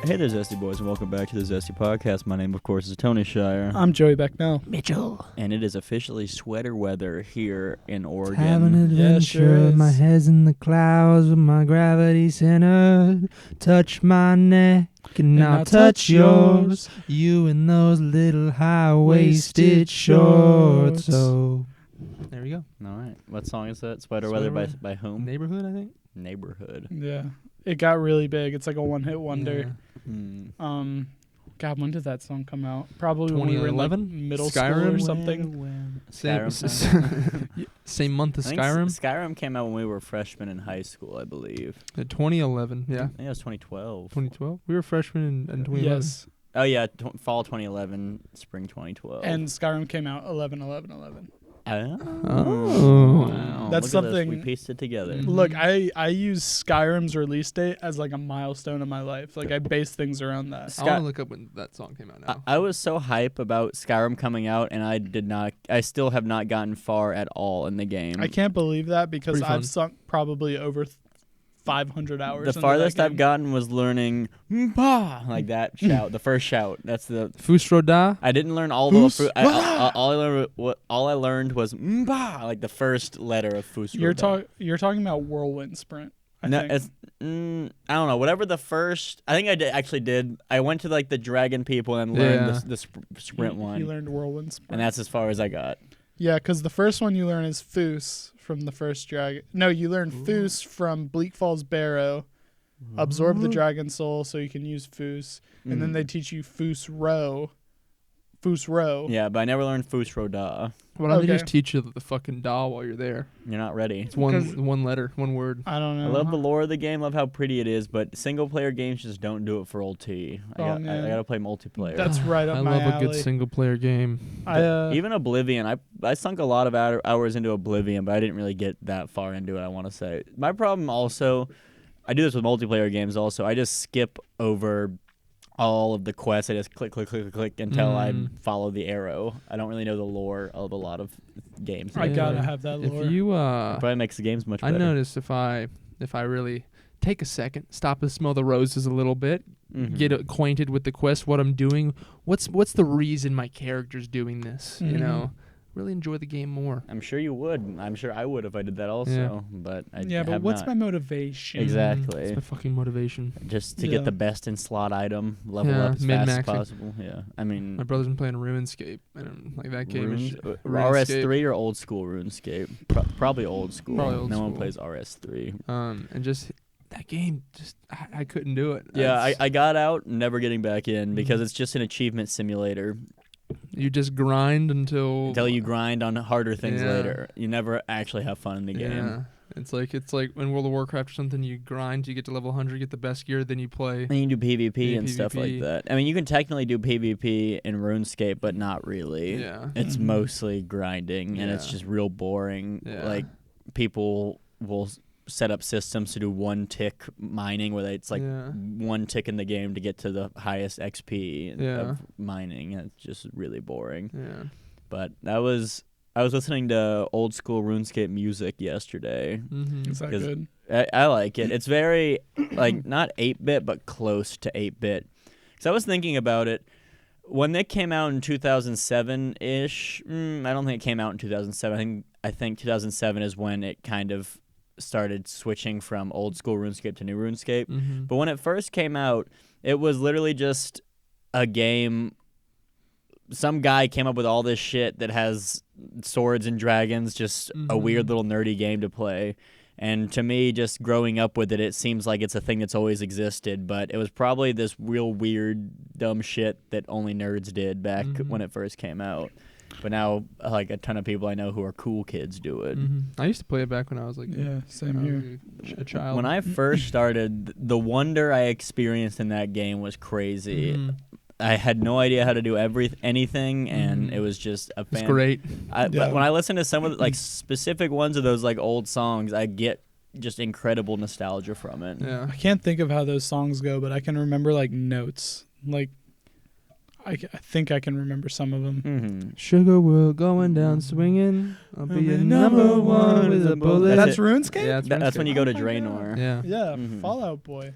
Hey there, Zesty Boys, and welcome back to the Zesty Podcast. My name, of course, is Tony Shire. I'm Joey Becknell. Mitchell. And it is officially sweater weather here in Oregon. Have an adventure. sure is. My head's in the clouds with my gravity centered. Touch my neck and I'll touch yours. You in those little high-waisted shorts. So, there we go. All right. What song is that? Sweater Weather by whom? Neighborhood, I think. Neighborhood. Yeah. It got really big. It's like a one-hit wonder. Yeah. God, when did that song come out? Probably when we were in like 2011? middle Skyrim? school or something. Same month as I think Skyrim. Skyrim came out when we were freshmen in high school, I believe. 2011, yeah. I think it was 2012. 2012? We were freshmen in 2011. Yes. Oh, yeah. Fall 2011, spring 2012. And Skyrim came out 11/11/11. Oh. Wow. That's Look at this. something- We pieced it together. Mhm. Look, I use Skyrim's release date as like a milestone in my life. Like I base things around that. I want to look up when that song came out now. I was so hype about Skyrim coming out, and I still have not gotten far at all in the game. I can't believe that because Pretty fun. I've sunk probably over 500 hours. The into farthest that I've game. gotten was learning "Mpa," like that shout, the first shout. That's the. Fusroda? I didn't learn all the. All I learned was "Mpa," like the first letter of Fusroda. You're talking about Whirlwind Sprint. I No, think. it's I don't know. Whatever the first, I think I actually did. I went to like the dragon people and learned Yeah. the sprint one, You learned Whirlwind Sprint. and that's as far as I got. Yeah, because the first one you learn is Foos from the first dragon. No, you learn Foos from Bleak Falls Barrow. Absorb the dragon soul so you can use Foos. And then they teach you Foos Row. Foos Row. Yeah, but I never learned Fusroda. Why don't they Okay. just teach you the fucking doll while you're there? You're not ready. It's Because- one letter, one word. I don't know. I love the lore of the game, love how pretty it is, but single player games just don't do it for old T. I Oh, man. gotta play multiplayer. That's right up I my love alley. a good single player game. Even Oblivion, I sunk a lot of hours into Oblivion, but I didn't really get that far into it, I want to say. My problem also, I do this with multiplayer games also, I just skip over all of the quests. I just click until I follow the arrow. I don't really know the lore of a lot of games. I Yeah. gotta have that lore. If you It probably makes the games much I better. noticed if I really take a second, stop and smell the roses a little bit, Mhm. get acquainted with the quest, what I'm doing, what's the reason my character's doing this, you Mhm. know? Really enjoy the game more. I'm sure you would. I'm sure I would if I did that also, Yeah. but I yeah, but have what's not. my motivation? Exactly. It's my fucking motivation. Just to Yeah. get the best in slot item, level Yeah, up as fast as min-maxing. possible. Yeah, I mean, My brother's been playing RuneScape, and like that game is RS3 RuneScape. or old school RuneScape? Probably old school. Probably old no one school. plays RS3. And just that game, just I couldn't do it. Yeah, That's- I got out, never getting back in because Mhm. it's just an achievement simulator. you just grind until You grind on harder things Yeah. later. You never actually have fun in the game. Yeah, it's like in World of Warcraft or something. You grind, you get to level 100, get the best gear, then you play. And you do PvP Yeah, and stuff like PvP. that. I mean, you can technically do PvP in RuneScape, but not really. Yeah, It's Mhm. mostly grinding, and it's Yeah. just real boring. Yeah. Like, people will set up systems to do one tick mining, where it's like yeah. one tick in the game to get to the highest XP Yeah. of mining. And it's just really boring. Yeah. But I was listening to old school RuneScape music yesterday. Mm-hmm. Is that 'Cause- good? I like it. It's very, like, not 8-bit, but close to 8-bit. Because I was thinking about it. When it came out in 2007-ish, I don't think it came out in 2007. I think 2007 is when it kind of started switching from old school RuneScape to new RuneScape. Mm-hmm. But when it first came out, it was literally just a game. Some guy came up with all this shit that has swords and dragons, just a weird Mhm. little nerdy game to play. And to me, just growing up with it, it seems like it's a thing that's always existed. But it was probably this real weird, dumb shit that only nerds did back Mhm. when it first came out. But now, like, a ton of people I know who are cool kids do it. I used to play it back when I was like Yeah, same here. a child. When I first started, the wonder I experienced in that game was crazy. Mhm. I had no idea how to do anything, and Mhm. it was just a It's fan. great. But Yeah. when I listen to some of the, like, specific ones of those, like, old songs, I get just incredible nostalgia from it. Yeah. I can't think of how those songs go, but I can remember like notes. Like, I think I can remember some of them. Mm-hmm. Sugar World going down swinging. I'll be your number one with a bullet. That's That's RuneScape? Yeah, That's when you go to Oh my Draenor. Yeah. Yeah, Mhm. Fallout Boy.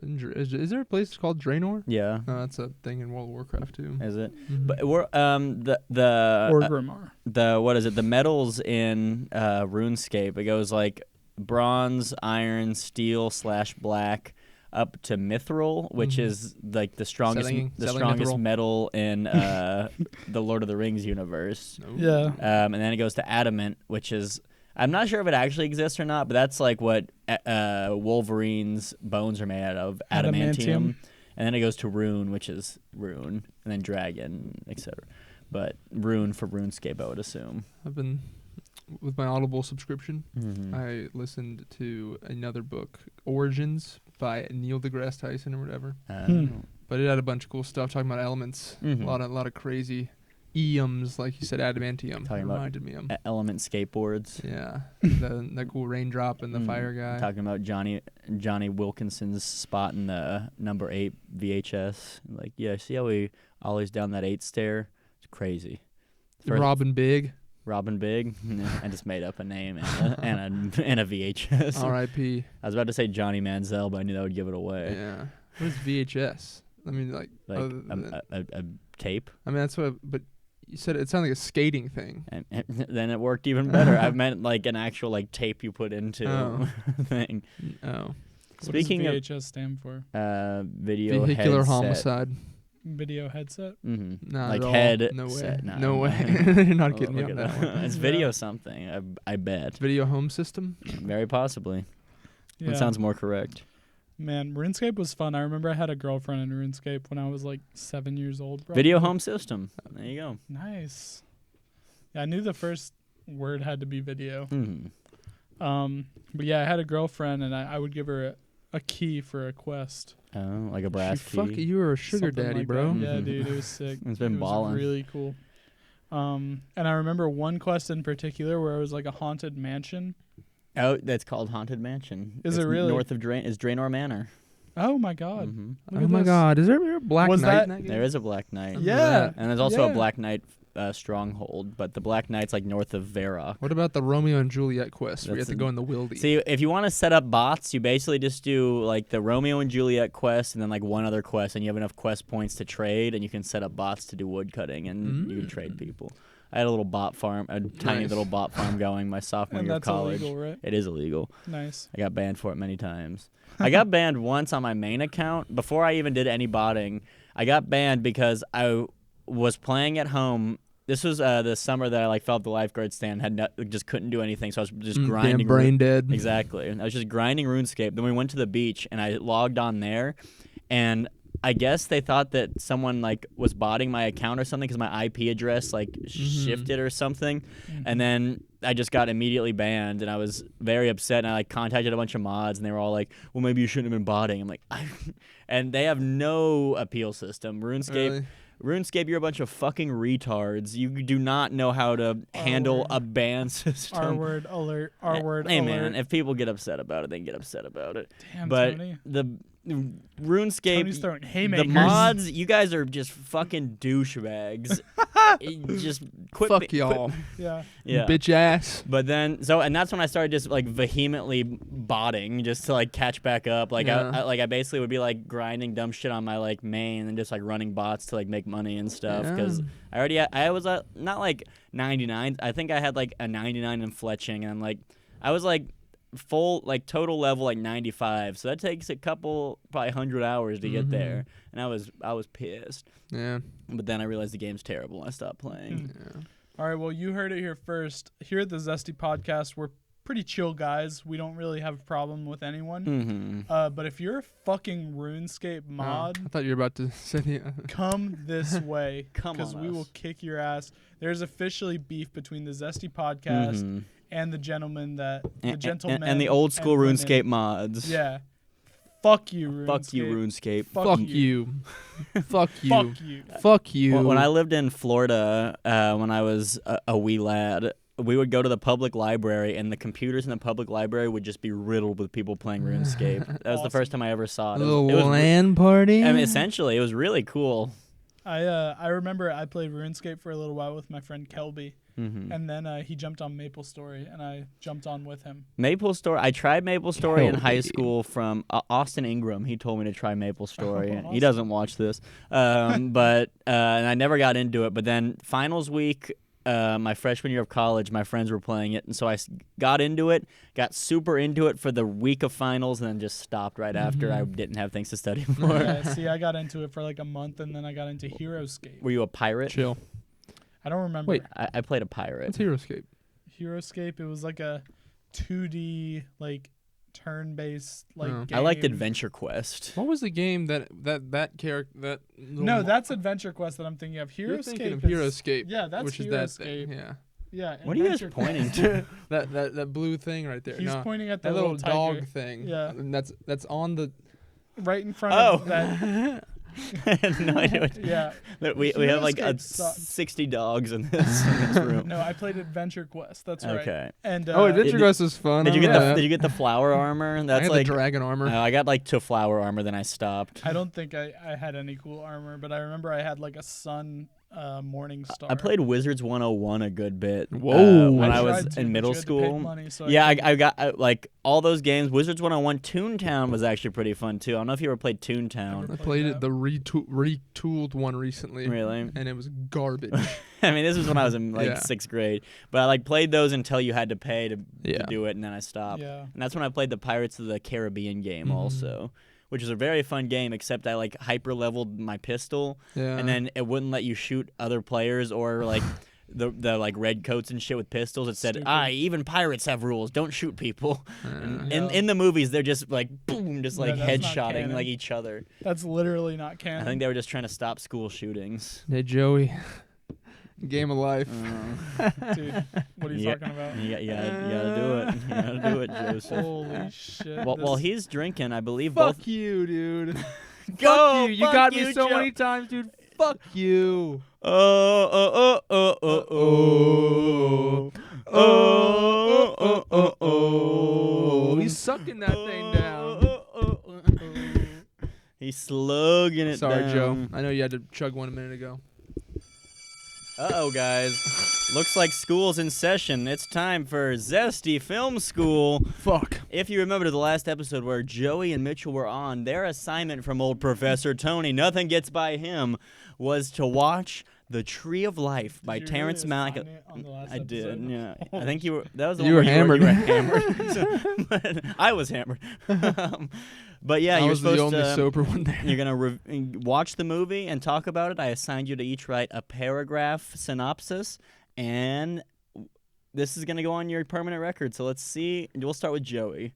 Is there a place called Draenor? Yeah. No, that's a thing in World of Warcraft too. Is it? Mhm. But we're the Orgrimmar. the what is it? The metals in RuneScape. It goes like bronze, iron, steel / black, up to mithril, which is like the strongest Selling strongest mithril. metal in the Lord of the Rings universe. No. Yeah. And then it goes to adamant, which is I'm not sure if it actually exists or not, but that's like what Wolverine's bones are made out of, adamantium. And then it goes to rune, which is rune, and then dragon, etc. But rune for RuneScape, I would assume. I've been with my Audible subscription. Mm-hmm. I listened to another book, Origins by Neil deGrasse Tyson or whatever. But it had a bunch of cool stuff talking about elements. Mhm. A lot of crazy eums, like you said, adamantium. Talking about reminded me of. Element skateboards. Yeah, that cool raindrop and the fire guy. Talking about Johnny Wilkinson's spot in the number 8 VHS. Like, yeah, see how he ollies down that 8 stair? It's crazy. Robin Big. Robin Big. I just made up a name and a VHS. R.I.P. I was about to say Johnny Manziel, but I knew that would give it away. Yeah. What is VHS? I mean, like a tape. I mean, that's what. But you said it sounded like a skating thing. And then it worked even better. I meant like an actual like tape you put into thing. Oh. Speaking what does VHS stand for? Video Vehicular headset. homicide. Video headset. Mm-hmm. Not like at all. head. No way. set. No way. You're not getting me Look on at that one. It's video something. I bet. Video home system. Very possibly. Yeah. That sounds more correct. Man, RuneScape was fun. I remember I had a girlfriend in RuneScape when I was like 7 years old. Probably. Video home system. There you go. Nice. Yeah, I knew the first word had to be video. Mm-hmm. But yeah, I had a girlfriend, and I would give her a key for a quest. Oh, like a brass Fuck, key. you were a sugar Something daddy, like bro. that. Yeah, Mhm. dude, it was sick. It's been it was ballin'. really cool. And I remember one quest in particular where it was like a haunted mansion. Oh, that's called Haunted Mansion. Is it It's really? North of Draenor Manor. Oh my god. Mm-hmm. Look Oh at my this. God, is there a Black Was Knight that- in that game? There is a Black Knight. Yeah. And there's also Yeah. a Black Knight stronghold, but the Black Knight's like north of Varrock. What about the Romeo and Juliet quest where you have That's to go in the wildy? See, if you want to set up bots, you basically just do like the Romeo and Juliet quest and then like one other quest, and you have enough quest points to trade, and you can set up bots to do wood cutting, and you can trade people. I had a little bot farm, a tiny Nice. little bot farm going my sophomore And year of that's college. illegal, right? It is illegal. Nice. I got banned for it many times. I got banned once on my main account. Before I even did any botting, I got banned because I was playing at home. This was the summer that I like fell off the lifeguard stand, just couldn't do anything, so I was just grinding. Damn brain dead. Exactly. I was just grinding RuneScape. Then we went to the beach, and I logged on there, and I guess they thought that someone like was botting my account or something because my IP address like shifted or something, and then I just got immediately banned, and I was very upset. And I like contacted a bunch of mods, and they were all like, "Well, maybe you shouldn't have been botting." I'm like, and they have no appeal system. RuneScape. RuneScape, you're a bunch of fucking retards. You do not know how to handle a ban system. R word alert. R word Hey alert. man, if people get upset about it, they can get upset about it. Damn, But Tony. the RuneScape, Tony's throwing haymakers. the mods, you guys are just fucking douchebags. Just quit. Fuck y'all. Yeah. Yeah. Bitch ass. But then, and that's when I started just like vehemently botting just to like catch back up. Like Yeah. I basically would be like grinding dumb shit on my like main and just like running bots to like make money and stuff because I was not like 99. I think I had like a 99 in fletching, and I was like full like total level like 95. So that takes a couple probably 100 hours to get there, and I was pissed. Yeah. But then I realized the game's terrible and I stopped playing. Yeah. All right. Well, you heard it here first. Here at the Zesty Podcast, we're pretty chill guys. We don't really have a problem with anyone. Mm-hmm. But if you're a fucking RuneScape mod, I thought you were about to say the. come this way. Come Because on we us. will kick your ass. There's officially beef between the Zesty Podcast and the gentleman gentlemen and the old school and women. RuneScape mods. Yeah. Fuck you, RuneScape. Fuck you, RuneScape. Fuck you. Fuck you. Fuck you. Fuck you. When I lived in Florida, when I was a wee lad, we would go to the public library, and the computers in the public library would just be riddled with people playing RuneScape. That was the first time I ever saw it. A little It was LAN party. I mean, essentially, it was really cool. I remember I played RuneScape for a little while with my friend Kelby, And then he jumped on MapleStory, and I jumped on with him. MapleStory. I tried MapleStory in high Hell yeah. school from Austin Ingram. He told me to try MapleStory. Oh, and He awesome. doesn't watch this, but and I never got into it. But then finals week, my freshman year of college, my friends were playing it, and so I got into it. Got super into it for the week of finals, and then just stopped right after. I didn't have things to study for. Yeah, see, I got into it for like a month, and then I got into HeroScape. Were you a pirate? Chill. I don't remember. Wait. I played a pirate. What's HeroScape? HeroScape, it was like a 2D, like, turn-based, like, Oh. game. I liked Adventure Quest. What was the game that character that? No, that's Adventure Quest that I'm thinking of. You're thinking of HeroScape is... HeroScape. Yeah, that's which is HeroScape. that thing. Yeah. Yeah. What are you guys Adventure pointing Quest. to? that blue thing right there. He's No, pointing at the that little tiger. dog thing. Yeah. And that's on the. Right in front Oh. of that. I had no idea. What Yeah. we have like HeroScape sucked. 60 dogs in this room. No, I played Adventure Quest. That's right. Okay. And Oh, Adventure Did- Quest is fun. Did you I get remember the that. Did you get the flower armor? I That's had like the dragon armor. I got like to flower armor, then I stopped. I don't think I had any cool armor, but I remember I had like a sun morning star. I played Wizards 101 a good bit. Whoa. When I I was tried to, in but middle you had to pay school. money, so Yeah, couldn't. I got like all those games. Wizards 101, Toontown was actually pretty fun too. I don't know if you ever played Toontown. I played it the retooled one recently. Really? And it was garbage. I mean, this was when I was in like Yeah. 6th grade, but I like played those until you had to pay to Yeah. do it, and then I stopped. Yeah. And that's when I played the Pirates of the Caribbean game Mhm. also, which was a very fun game. Except I like hyper leveled my pistol, Yeah. and then it wouldn't let you shoot other players or like the like red coats and shit with pistols. It said, Stupid. even pirates have rules. Don't shoot people. And Yeah. in the movies, they're just like boom, just Yeah, like that's not headshotting canon. like each other. That's literally not canon. I think they were just trying to stop school shootings. Hey Joey. Game of life. Dude, what are you Yeah. talking about? You gotta do it. You gotta do it, Joseph. Holy shit. While this- he's drinking, I believe Fuck both. you, dude. Go, Fuck you. You fuck got you, me so Joe. many times, dude. Fuck you. Oh, he's sucking that thing down. He's slugging it Sorry, down. Joe. I know you had to chug one a minute ago. Uh-oh, guys. Looks like school's in session. It's time for Zesty Film School. Fuck. If you remember the last episode where Joey and Mitchell were on, their assignment from old Professor Tony, nothing gets by him, was to watch The Tree of Life by Did you Terrence really Malick. assign it on the last I did, episode? yeah. I think you were. That was the You one were where hammered. You were hammered. But I was hammered. But yeah, I you're was supposed the only to. sober one there. You're gonna watch the movie and talk about it. I assigned you to each write a paragraph synopsis, and this is gonna go on your permanent record. So let's see. We'll start with Joey.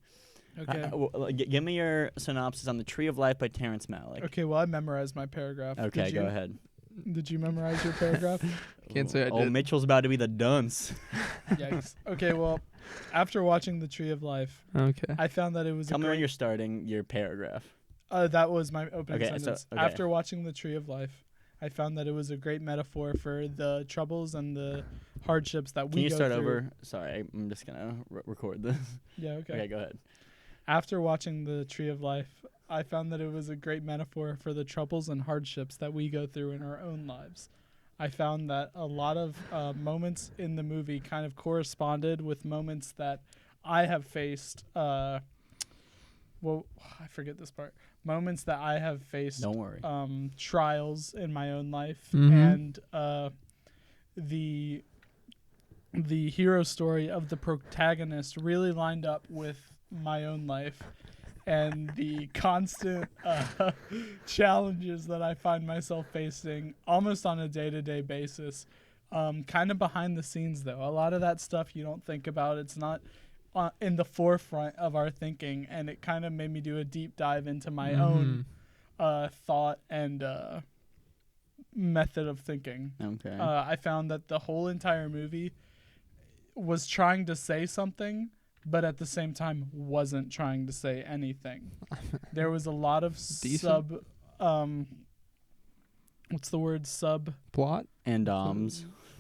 Okay. Give me your synopsis on The Tree of Life by Terrence Malick. Okay, well, I memorized my paragraph. Okay, Did go you? ahead. Did you memorize your paragraph? Can't say I Oh, did. Mitchell's about to be the dunce. Yikes. Okay, well, after watching The Tree of Life, Okay. I found that it was Tell a me when great... you're starting your paragraph. That was my opening Okay, so- sentence. okay. After watching The Tree of Life, I found that it was a great metaphor for the troubles and the hardships that Can we you go start through. over? Sorry, I'm just gonna record this. Yeah, okay. Okay, go ahead. After watching The Tree of Life, I found that it was a great metaphor for the troubles and hardships that we go through in our own lives. I found that a lot of moments in the movie kind of corresponded with moments that I have faced. Well, I forget this part. Moments that I have faced. Don't worry. Trials in my own life, Mhm. and the hero story of the protagonist really lined up with my own life, and the constant challenges that I find myself facing almost on a day-to-day basis. Kind of behind the scenes, though. A lot of that stuff you don't think about. It's not in the forefront of our thinking, and it kind of made me do a deep dive into my own thought and method of thinking. Okay. I found that the whole entire movie was trying to say something, but at the same time wasn't trying to say anything. There was a lot of Decent. what's the word? Plot? And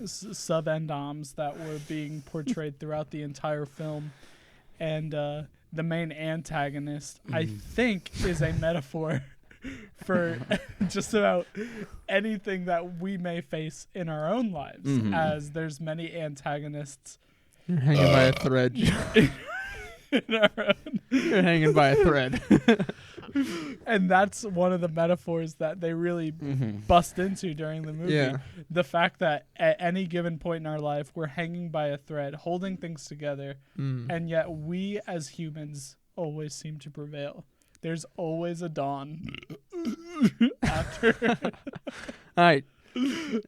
Sub-endoms that were being portrayed throughout the entire film. And the main antagonist, I think, is a metaphor for just about anything that we may face in our own lives, as there's many antagonists. You're hanging by a thread. In our own. You're hanging by a thread. And that's one of the metaphors that they really bust into during the movie. Yeah. The fact that at any given point in our life, we're hanging by a thread, holding things together, and yet we as humans always seem to prevail. There's always a dawn after. All right.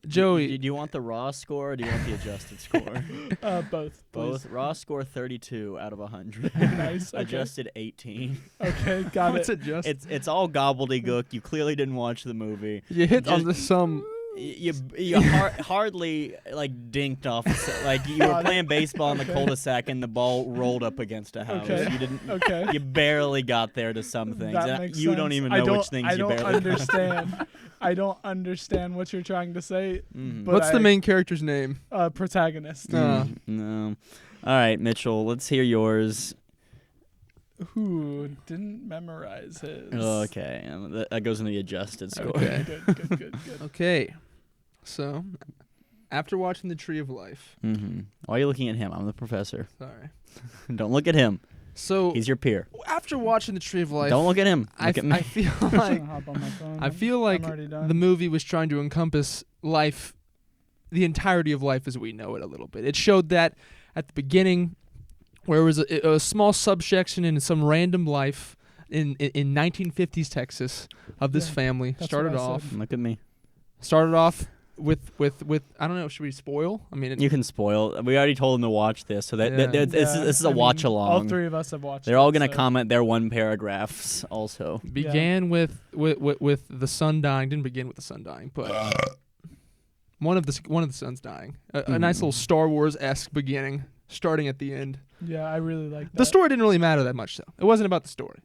Joey. Do you want the raw score or do you want the adjusted score? Both. Both. Raw score 32 out of 100. Nice. Okay. Adjusted 18. Okay, got What's it. adjusted? It's all gobbledygook. You clearly didn't watch the movie. You hit on Just- the sum. You hardly like dinked off. Like you were playing baseball in the cul-de-sac and the ball rolled up against a house. Okay. You didn't. Okay. You barely got there to some things. That And makes you sense. don't even know which things I you don't barely. understand. I don't understand what you're trying to say. But What's the main character's name? protagonist? Uh, No. All right, Mitchell. Let's hear yours. Who didn't memorize his? Okay, that goes into the adjusted score. Okay. Good. Okay. So, after watching The Tree of Life. Why are you looking at him? I'm the professor. Sorry. Don't look at him. So, He's your peer. after watching The Tree of Life. Don't look at him. I Look at me. I feel like Hop on my phone. I feel like I'm already done. the movie was trying to encompass life, the entirety of life as we know it a little bit. It showed that at the beginning, where it was a small subsection in some random life in 1950s Texas of this Yeah, family. that's Started what I off said. Look at me. with I don't know. Should we spoil? I mean, You can spoil. We already told them to watch this, so this is a watch along. All three of us have watched. They're all it, gonna so. comment their one paragraphs also. began with the son dying. Didn't begin with the son dying, but one of the sons dying. A nice little Star Wars-esque beginning, starting at the end. Yeah, I really like that. The story didn't really matter that much, though. It wasn't about the story.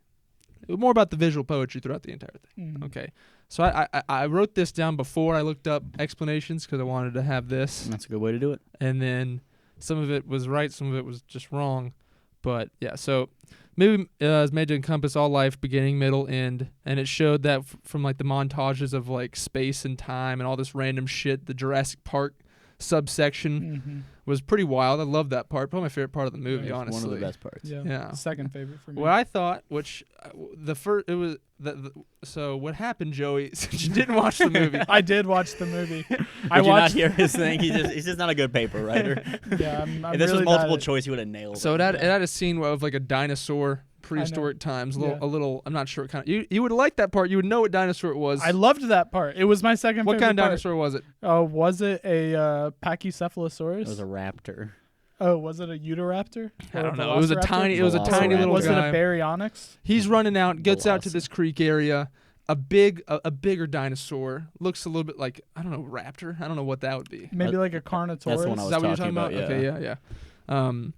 It was more about the visual poetry throughout the entire thing. Mhm. Okay, so I wrote this down before I looked up explanations because I wanted to have this, That's a good way to do it. and then some of it was right, some of it was just wrong. But yeah, so movie is made to encompass all life, beginning, middle, end, and it showed that from like the montages of like space and time and all this random shit. The Jurassic Park subsection was pretty wild. I love that part. Probably my favorite part of the movie, Yeah, it's honestly. One of the best parts. Yeah. Yeah. Second favorite for me. What I thought, which the first, it was so what happened, Joey? Since you didn't watch the movie, I did watch the movie. Did I you watched. not hear his thing? He's just not a good paper writer. Yeah, I'm If this really was multiple bad at- choice, he would have nailed so it. it had a scene of like a dinosaur, prehistoric times, Yeah. a little. I'm not sure what kind of. You would like that part. You would know what dinosaur it was. I loved that part. It was my second what favorite kind of part. dinosaur was it? Was it a Pachycephalosaurus? It was a raptor. Oh, was it a Eutoraptor? I Or don't know. It was a Velociraptor? tiny. It was a Velociraptor. tiny little Was guy. it a Baryonyx? He's running out, gets out to Velociraptor. this creek area. A bigger dinosaur looks a little bit like I don't know raptor. I don't know what that would be. Maybe like a Carnotaurus. That's the one I Is was that what you're talking talking about? about, yeah. Okay, yeah.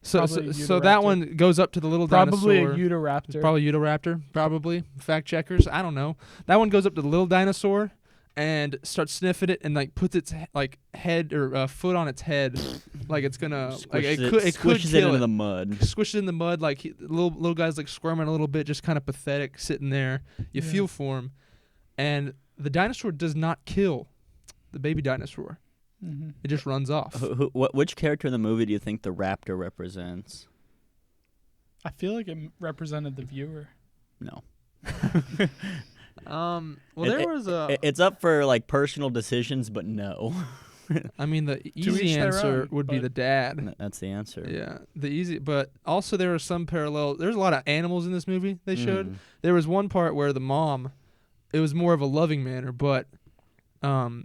So Probably a so that Eutoraptor. one goes up to the little Probably dinosaur. a Eutoraptor. Probably Eutoraptor. Probably fact checkers. I don't know. That one goes up to the little dinosaur and starts sniffing it and like puts its like head or foot on its head, like it's gonna like it could squishes kill into it. the mud. Squishes in the mud like little guy's like squirming a little bit, just kind of pathetic sitting there. You Yeah. feel for him, and the dinosaur does not kill the baby dinosaur. Mhm. It just runs off. Which character in the movie do you think the raptor represents? I feel like it represented the viewer. No. Well, It- there was a. It's up for like personal decisions, but no. I mean, the each easy their answer own, would be but- the dad. That's the answer. Yeah, the easy, but also there are some parallel. There's a lot of animals in this movie they showed. Mm. There was one part where the mom, it was more of a loving manner, but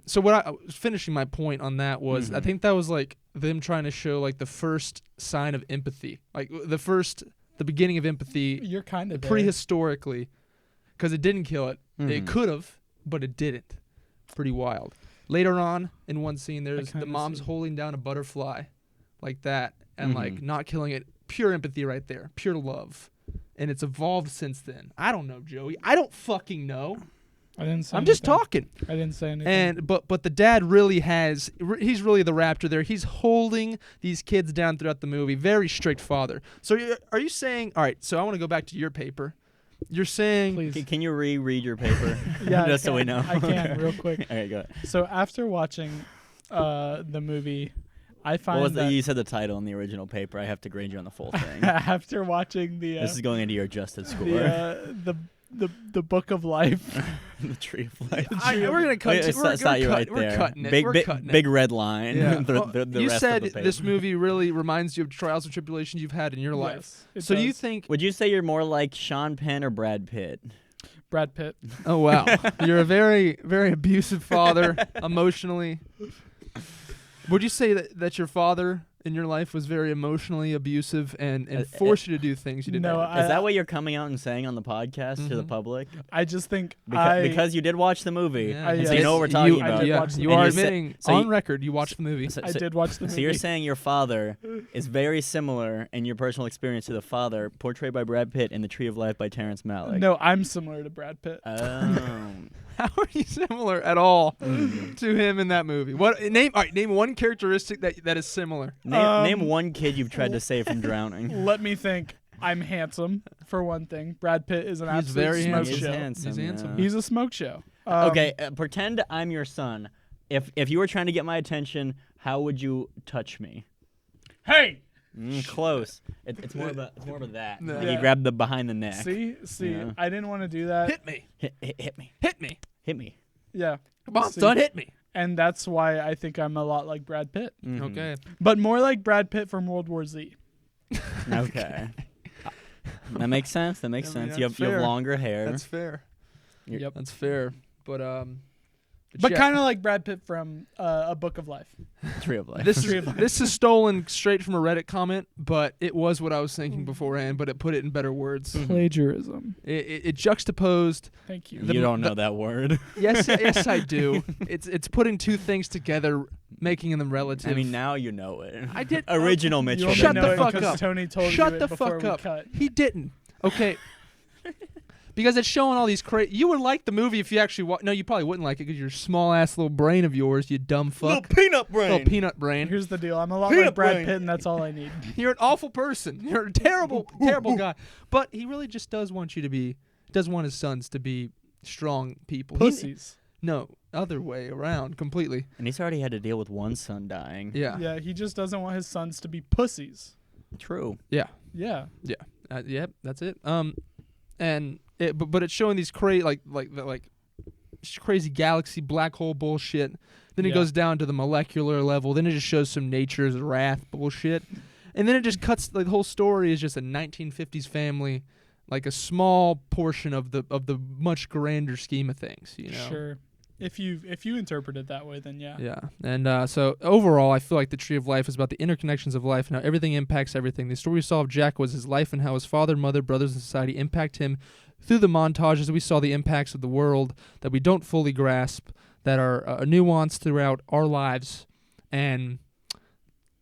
so what I was finishing my point on that was I Mhm. think that was like them trying to show like the first sign of empathy, like the beginning of empathy You're kind of prehistorically, because it didn't kill it. It Mhm. could have, but it didn't. Pretty wild. Later on in one scene, there's the kinda mom's see. holding down a butterfly like that and like Mhm. not killing it. Pure empathy right there. Pure love. And it's evolved since then. I don't know, Joey. I don't fucking know. I didn't say I'm just anything. talking. I didn't say anything. And but the dad really he's really the raptor there. He's holding these kids down throughout the movie. Very strict father. So are you saying, all right, so I want to go back to your paper. You're saying Please. Can you reread your paper? Yeah, Just so we know. I can real quick. Okay, go ahead. So after watching the movie, I What find was that you said the title in the original paper. I have to grade you on the full thing. after watching This is going into your adjusted score. the Book of Life. The Tree of Life. we're gonna cut. It's not you right there. We're cutting it. Big, We're big, cutting it. big red line. Yeah. the You rest said of the paper. this movie really reminds you of trials and tribulations you've had in your life. Yes, it So do you does. think? Would you say you're more like Sean Penn or Brad Pitt? Brad Pitt? Oh wow, you're a very, very abusive father emotionally. Would you say that your father in your life was very emotionally abusive and forced you to do things you didn't? No, want to Is that what you're coming out and saying on the podcast to the Mhm. public? I just think Because you did watch the movie, Yeah. and so yes. you know what we're talking I about. did Yeah, watch the you movie. are And you admitting so on you- record you watched the movie. I did watch the movie. So you're saying your father is very similar in your personal experience to the father portrayed by Brad Pitt in The Tree of Life by Terrence Malick. No, I'm similar to Brad Pitt. Oh. How are you similar at all to him in that movie? What name? All right, name one characteristic that is similar. Name one kid you've tried to save from drowning. Let me think. I'm handsome, for one thing. Brad Pitt is an He's absolute very smoke handsome. He's show. handsome. He's handsome. yeah. He's a smoke show. Okay, pretend I'm your son. If you were trying to get my attention, how would you touch me? Hey! Close. It's more of a that. No. Like Yeah. you grab the behind the neck. See, Yeah. I didn't want to do that. Hit me, Hit me. hit me. Hit me. Yeah. Come on, See? son, hit me. And that's why I think I'm a lot like Brad Pitt. Mhm. Okay. But more like Brad Pitt from World War Z. Okay. That makes sense. That makes I mean, sense. You that's have fair. longer hair. That's fair. You're- Yep. That's fair. But But yeah. kind of like Brad Pitt from A Book of Life. Tree of Life. This is stolen straight from a Reddit comment, but it was what I was thinking beforehand. But it put it in better words. Plagiarism. It juxtaposed. Thank you. You don't know that word. Yes, yes, I do. It's putting two things together, making them relative. I mean, now you know it. I did. Original You Mitchell. only Shut know the it fuck 'cause up. Tony told Shut you the it before fuck we up. cut. He didn't. Okay. Because it's showing all these crazy. You would like the movie if you actually. No, you probably wouldn't like it because your small ass little brain of yours, you dumb fuck. peanut brain. Little peanut brain. Here's the deal. I'm a lot Peanut like Brad brain. Pitt, and that's all I need. You're an awful person. You're a terrible, terrible guy. But he really just does want you to be. Does want his sons to be strong people. Pussies. No, other way around completely. And he's already had to deal with one son dying. Yeah. Yeah, he just doesn't want his sons to be pussies. True. Yeah. Yep. That's it. But it's showing these crazy crazy galaxy black hole bullshit. Then it Yeah. goes down to the molecular level. Then it just shows some nature's wrath bullshit, and then it just cuts. Like, the whole story is just a 1950s family, like a small portion of the much grander scheme of things. You know. Sure. If you interpret it that way, then yeah. Yeah, and so overall, I feel like the Tree of Life is about the interconnections of life and how everything impacts everything. The story we saw of Jack was his life and how his father, mother, brothers, and society impact him. Through the montages, we saw the impacts of the world that we don't fully grasp, that are nuanced throughout our lives. And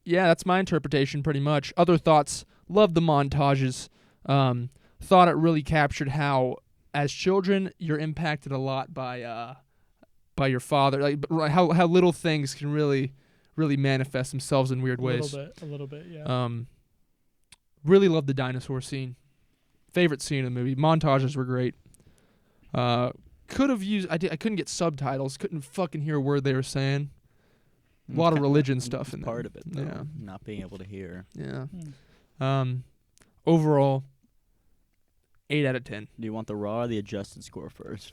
yeah, that's my interpretation pretty much. Other thoughts, love the montages. Thought it really captured how, as children, you're impacted a lot by your father, like how little things can really manifest themselves in weird ways. A little bit, yeah. Really love the dinosaur scene. Favorite scene in the movie. Montages were great. Could have used. I couldn't get subtitles. Couldn't fucking hear a word they were saying. A lot of religion stuff in there. Part of it, though. Yeah. Not being able to hear. Yeah. Hmm. Overall, 8 out of 10. Do you want the raw or the adjusted score first?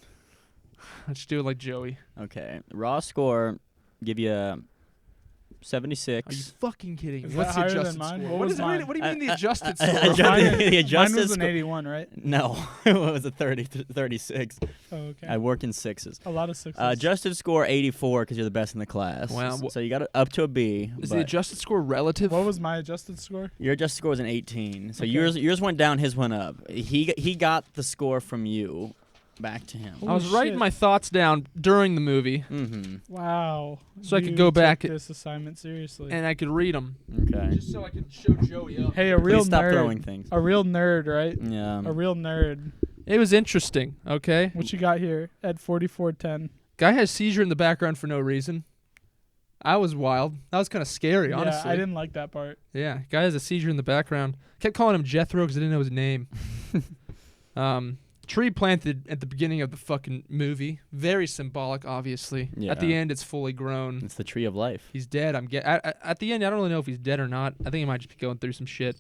Let's do it like Joey. Okay. Raw score, give you a Are you 76. fucking kidding me? Is What's that the higher adjusted than mine? score? What What was is it? mine? What do you mean the adjusted I- score? I- Mine- the adjusted mine was an score- 81, right? No, it was a 36. Oh, okay. I work in sixes. A lot of sixes. Adjusted score 84 because you're the best in the class. Wow. So you got it up to a B. Is the but adjusted score relative? What was my adjusted score? your adjusted score is an 18. So Okay. yours went down, his went up. He got the score from you back to him. I was Holy writing shit. my thoughts down during the movie, Mm-hmm. Wow. So I could You go took back this assignment seriously. and I could read them. Okay. Just so I could show Joey up. Hey, a real Please stop nerd. throwing things. A real nerd, right? Yeah. A real nerd. It was interesting, okay? What you got here at 4410? Guy has seizure in the background for no reason. I was wild. That was kind of scary, honestly. Yeah, I didn't like that part. Yeah, guy has a seizure in the background. Kept calling him Jethro because I didn't know his name. Tree planted at the beginning of the fucking movie. Very symbolic, obviously. Yeah. At the end, it's fully grown. It's the tree of life. He's dead. At the end, I don't really know if he's dead or not. I think he might just be going through some shit.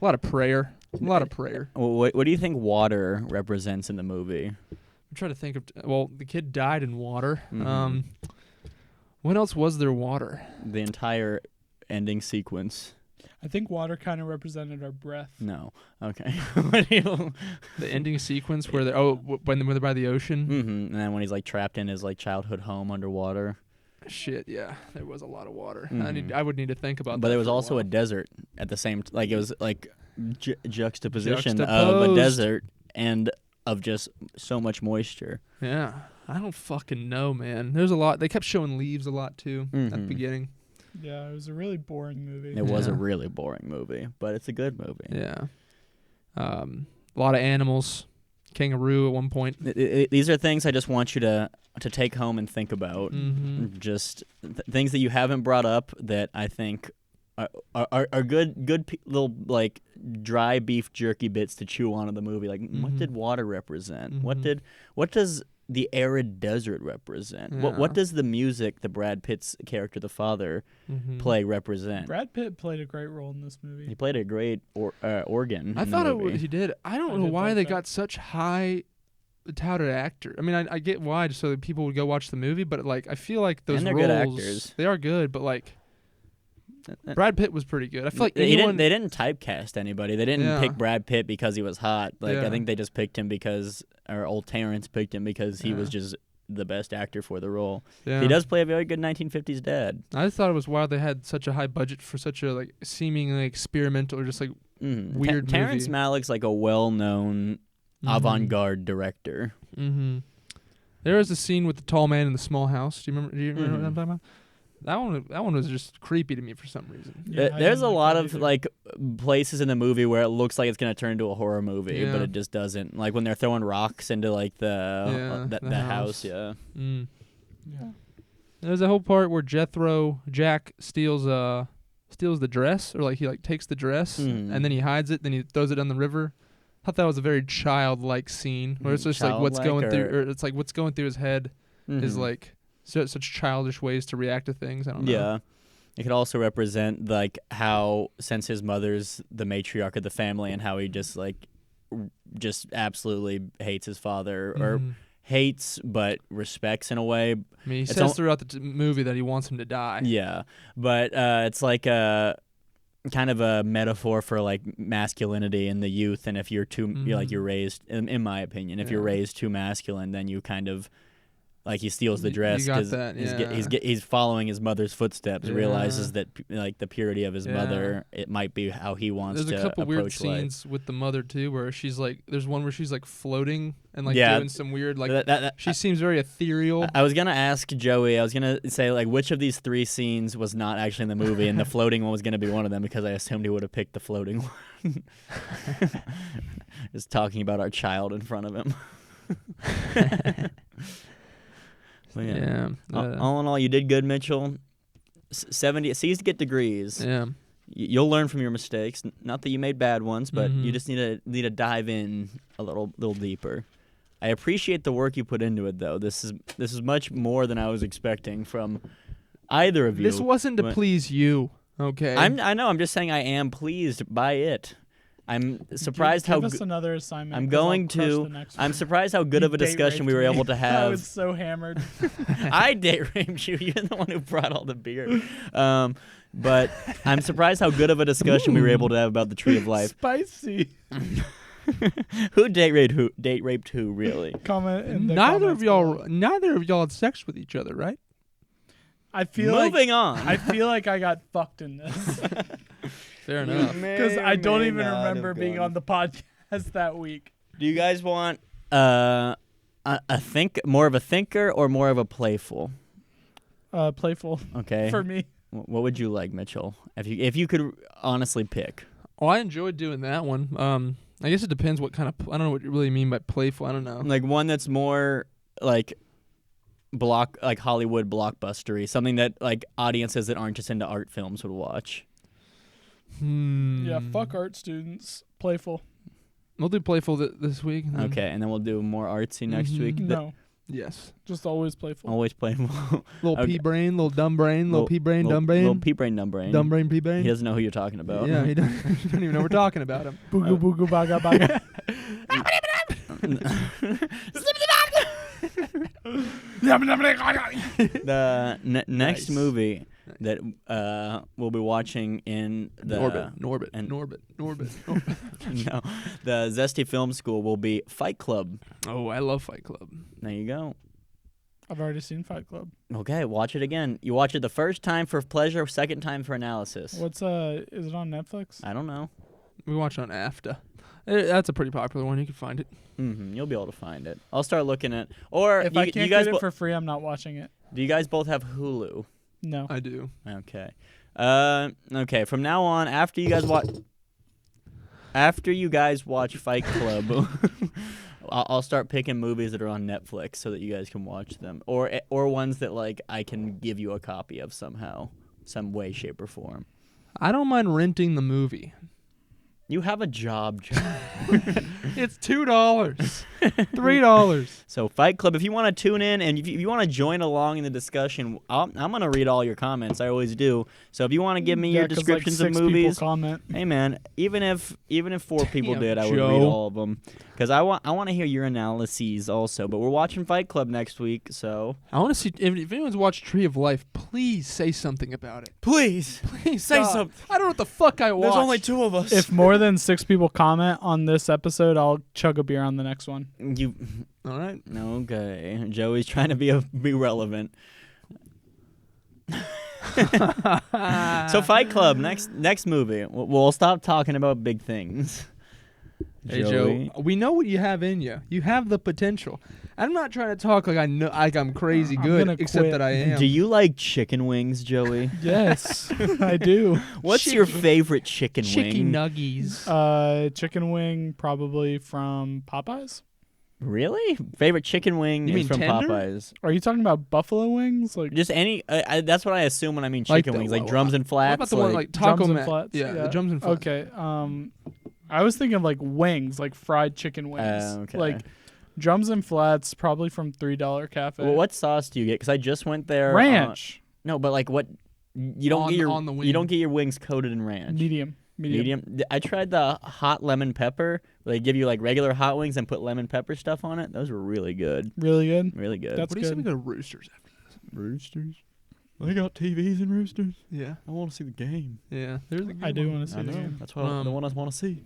A lot of prayer. What do you think water represents in the movie? I'm trying to think of. Well, the kid died in water. Mhm. What else was there? Water. The entire ending sequence. I think water kind of represented our breath. No. Okay. What do you- The ending sequence where they're when they're by the ocean. And then when he's like trapped in his like childhood home underwater. Shit, yeah, there was a lot of water. Mhm. I would need to think about that. But there was for also a while. desert at the same like it was like juxtaposition of a Juxtaposed. desert and of just so much moisture. Yeah, I don't fucking know, man. There's a lot. They kept showing leaves a lot too at the Mhm. beginning. Yeah, it was a really boring movie. It was a Yeah. really boring movie, but it's a good movie. Yeah, a lot of animals, kangaroo at one point. These are things I just want you to take home and think about. Mm-hmm. Just things that you haven't brought up that I think are good little like dry beef jerky bits to chew on in the movie. Like what Mhm. did water represent? Mhm. What does the arid desert represent? Yeah. What does the music the Brad Pitt's character, the father, Mm-hmm. play represent? Brad Pitt played a great role in this He movie. played a great organ. I in thought the movie. he did. I don't I know did why like they that. got such high touted actor. I mean, I get why, just so that people would go watch the movie, but like I feel like those And they're roles, good actors. they are good, but like Brad Pitt was pretty good. I feel like they anyone, didn't typecast anybody. They didn't Yeah. pick Brad Pitt because he was hot. Like Yeah. I think they just picked him because, or old Terrence picked him because he was Yeah. just the best actor for the role. yeah. He does play a very good 1950s dad. I just thought it was wild they had such a high budget for such a like seemingly experimental or just like Weird Terrence movie. Malick's like a well-known avant-garde director. Mm-hmm. There was a scene with the tall man in the small house. Do you remember what I'm talking about? That one was just creepy to me for some reason. Yeah, I There's a didn't like lot that of either. like places in the movie where it looks like it's gonna turn into a horror movie, Yeah. but it just doesn't. Like when they're throwing rocks into like the the house. house. Yeah. Mm. Yeah. There's a whole part where Jack steals the dress, or like he like takes the dress and then he hides it, then he throws it down the river. I thought that was a very childlike scene where it's just like what's Childlike going through, or- or it's like what's going through his head is Mhm. like such childish ways to react to things. I don't know. Yeah. It could also represent like how, since his mother's the matriarch of the family, and how he just just absolutely hates his father, or Mhm. hates but respects in a way. I mean, he It's says al- throughout the movie that he wants him to die. Yeah, but it's like a kind of a metaphor for like masculinity in the youth, and if you're you're raised, in my opinion, if you're Yeah. raised too masculine, then you kind of like he steals the dress got 'cause that, he's following his mother's footsteps, Yeah. realizes that like the purity of his Yeah. mother, it might be how he wants There's to a couple weird approach life. scenes with the mother too, where she's like, there's one where she's like floating and like Yeah. doing some weird like. That- She seems very ethereal. I was gonna ask Joey. I was gonna say like which of these three scenes was not actually in the movie, and the floating one was gonna be one of them because I assumed he would have picked the floating one. Just talking about our child in front of him. Well, Yeah. All in all, you did good, Mitchell. 70 C's to get degrees. Yeah. You'll learn from your mistakes. Not that you made bad ones, but you Mhm. just need to dive in a little deeper. I appreciate the work you put into it, though. This is much more than I was expecting from either of you. This wasn't to but- please you, okay? I know. I'm just saying I am pleased by it. I'm surprised Give how. us another assignment. I'm 'cause I'll going crush to- the next I'm one. surprised how good You of a date discussion we raped were me. able to I have. was so hammered. I date raped you. You're the one who brought all the beer. But I'm surprised how good of a discussion we were able to have about the tree of life. Spicy. Who date raped who? Really? Comment in the neither comments below. of y'all had sex with each other, right? I feel Moving like on. I feel like I got fucked in this Fair enough. because I don't even remember being on the podcast that week. Do you guys want a more of a thinker or more of a playful? Playful Okay. for me. What would you like, Mitchell? If you could honestly pick. Oh, I enjoyed doing that one. I guess it depends what kind of. I don't know what you really mean by playful. I don't know. Like one that's more like Hollywood blockbustery, something that like audiences that aren't just into art films would watch. Yeah, fuck art students. Playful. We'll do playful this week. And then Okay, and then we'll do more artsy next week. No, Yes. just always playful. Always playful. Little Okay. pea brain, little dumb brain, little pea brain, Little dumb brain. Little pea brain, dumb brain. Dumb brain, pea brain. He doesn't know who you're talking about. Yeah, he doesn't even know we're talking about him. Booga booga baga baga. The next Nice. movie that we'll be watching in the Norbit. no, the Zesty Film School will be Fight Club. Oh, I love Fight Club. There you go. I've already seen Fight Club. Okay, watch it again. You watch it the first time for pleasure, second time for analysis. What's is it on Netflix? I don't know. We watch it on AFTA. That's a pretty popular one. You can find it. You'll be able to find it. I'll start looking at. Or If you, I can't you guys get it for free, I'm not watching it. do you guys both have Hulu? No. I do. Okay. Okay. From now on, after you guys watch Fight Club, I'll start picking movies that are on Netflix so that you guys can watch them, or ones that like I can give you a copy of somehow, some way, shape, or form. I don't mind renting the movie. You have a job. It's $2, $3. So Fight Club, if you want to tune in and if you want to join along in the discussion, I'm going to read all your comments. I always do. So if you want to give me your 'cause, descriptions like, of 6 movies, people comment. hey man, even if 4 people Damn, did, I would Joe. read all of them because I want to hear your analyses also. But we're watching Fight Club next week, so I want to see if anyone's watched Tree of Life. Please say something about it. please Please say God. something. I don't know what the fuck I watched. 2 of us. If more than 6 people comment on this episode, I'll chug a beer on the next one. You All right. okay? Joey's trying to be relevant. So Fight Club next movie. We'll stop talking about big things. Hey Joey. Joe, we know what you have in you. You have the potential. I'm not trying to talk like I know, like I'm crazy I'm good, gonna except quit. that I am. Do you like chicken wings, Joey? Yes, I do. What's your favorite chicken Chicken wing? nuggies. Chicken wing probably from Popeyes. Really? Favorite chicken wing You is mean from tender? Popeyes. Are you talking about buffalo wings? Like Just any. That's what I assume when I mean Like chicken the- wings, like drums and What flats. about the one like Taco drums and Mat? flats? Yeah, the drums and flats. Okay. I was thinking like wings, like fried chicken wings. Okay. Like drums and flats, probably from $3 Cafe. Well, what sauce do you get? Because I just went there. Ranch. No, but like what? You don't On- get your on the you don't wing. get your wings coated in ranch. Medium. I tried the hot lemon pepper. Where they give you like regular hot wings and put lemon pepper stuff on it. Those were really good. Really good. Really good. That's What do you say we good. go to Roosters after this? Roosters. They got TVs in Roosters. Yeah. I want to see the game. Yeah. There's a good I do one. want to see I the know. game. That's what the one I want to see.